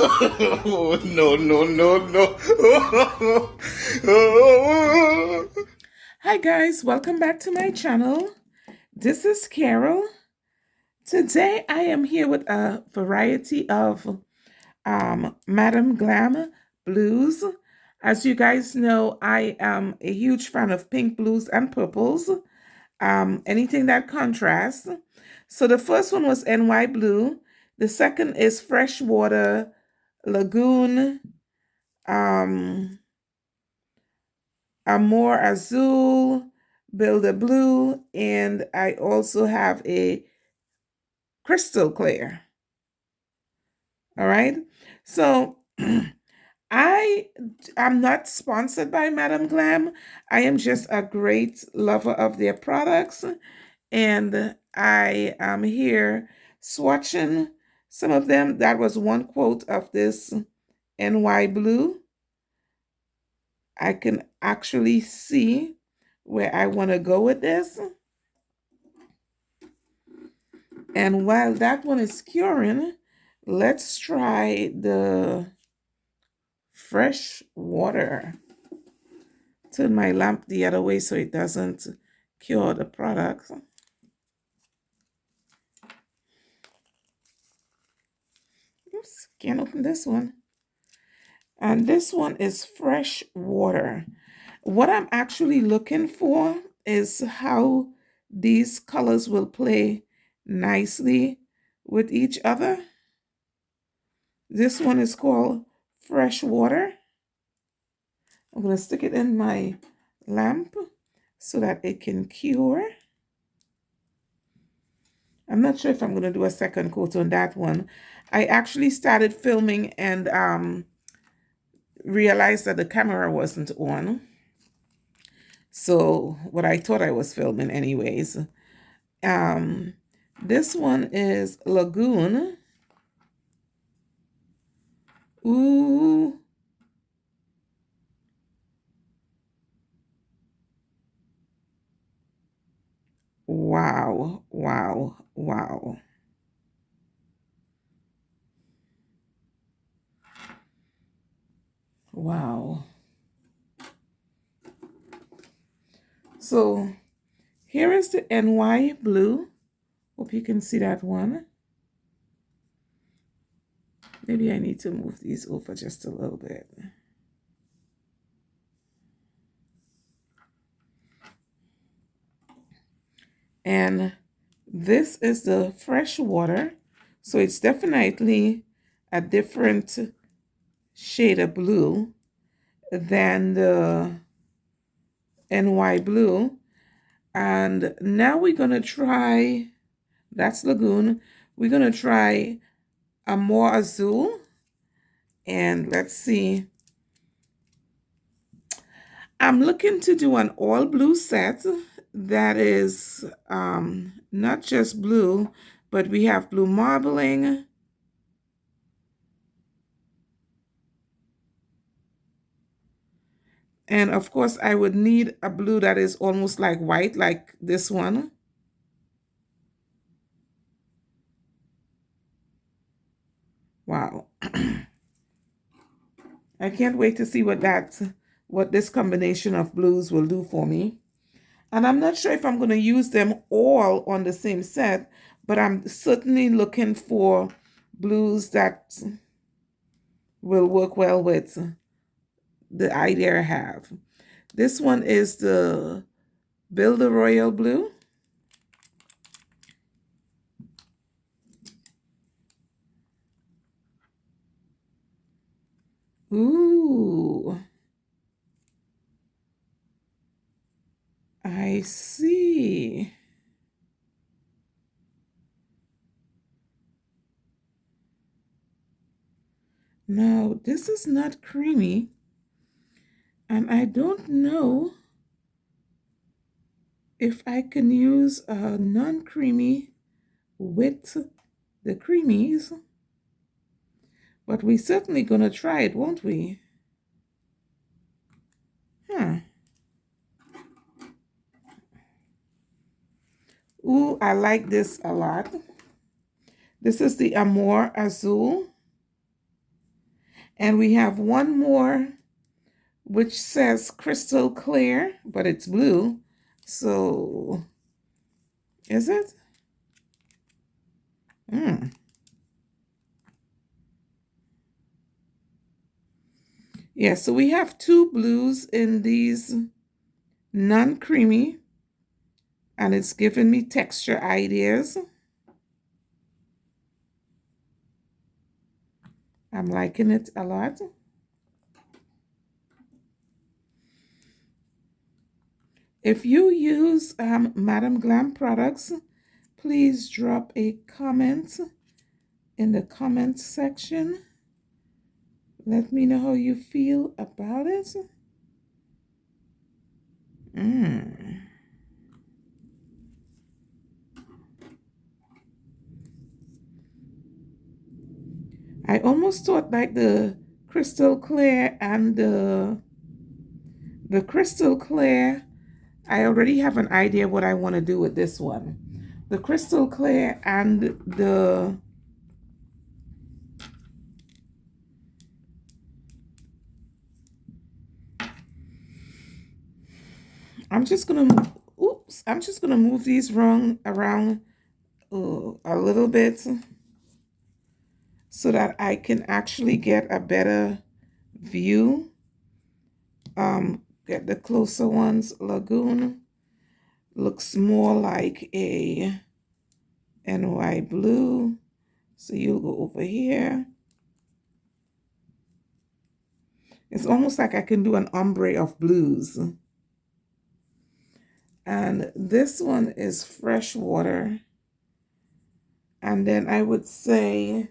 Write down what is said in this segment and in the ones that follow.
No, no, no, no. Hi guys, welcome back to my channel. This is Carol. Today I am here with a variety of Madame Glam blues. As you guys know, I am a huge fan of pink blues and purples. Anything that contrasts. So the first one was NY Blue. The second is Freshwater Lagoon. Um, Amor Azul, Builder Blue, and I also have a Crystal Clear. All right. So I am not sponsored by Madame Glam. I am just a great lover of their products, and I am here swatching some of them. That was one quote of this NY Blue. I can actually see where I want to go with this. And while that one is curing, let's try the fresh water. Turn my lamp the other way so it doesn't cure the product. Oops, can't open this one. And this one is fresh water. What I'm actually looking for is how these colors will play nicely with each other. This one is called Fresh Water. I'm going to stick it in my lamp so that it can cure. I'm not sure if I'm going to do a second coat on that one. I actually started filming and realized that the camera wasn't on. So what I thought I was filming anyways. Um, this one is Lagoon. Ooh. Wow, wow, wow. Wow. So here is the NY Blue. Hope you can see that one. Maybe I need to move these over just a little bit. And this is the fresh water. So it's definitely a different shade of blue than the NY Blue. And now we're going to try, that's Lagoon. We're going to try Amor Azul. And let's see. I'm looking to do an all blue set that is not just blue, but we have blue marbling. And of course, I would need a blue that is almost like white, like this one. Wow. I can't wait to see what this combination of blues will do for me. And I'm not sure if I'm going to use them all on the same set, but I'm certainly looking for blues that will work well with the idea I have. This one is the Builder Royal Blue. Ooh, I see. Now, this is not creamy, and I don't know if I can use a non-creamy with the creamies, but we're certainly gonna try it, won't we? Huh. Ooh, I like this a lot. This is the Amor Azul. And we have one more which says crystal clear, but it's blue. So, is it? Yeah, so we have two blues in these non-creamy, and it's giving me texture ideas. I'm liking it a lot. If you use Madam Glam products, please drop a comment in the comment section. Let me know how you feel about it. I almost thought like the crystal clear and the crystal clear, I already have an idea what I want to do with this one. The crystal clear and the I'm just gonna move these around a little bit so that I can actually get a better view. Get the closer ones. Lagoon looks more like a NY blue. So you'll go over here. It's almost like I can do an ombre of blues. And this one is freshwater. And then I would say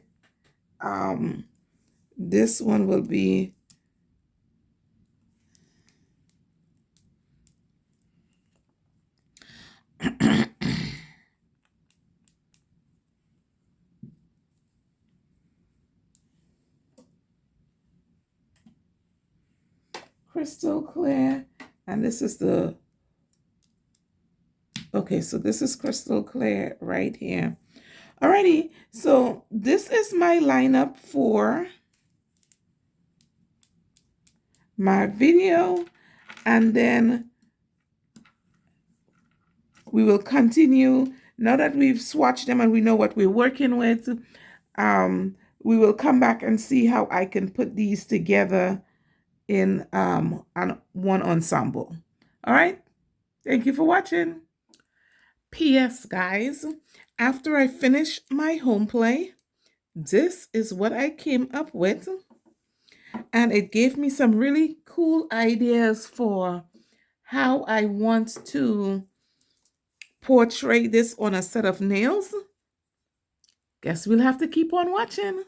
this one will be crystal clear. And this is the, okay, so this is crystal clear right here. Alrighty, so this is my lineup for my video, and then we will continue. Now that we've swatched them and we know what we're working with, we will come back and see how I can put these together in on one ensemble. All right, thank you for watching. P.S. guys, after I finish my home play, this is what I came up with, and it gave me some really cool ideas for how I want to portray this on a set of nails. Guess we'll have to keep on watching.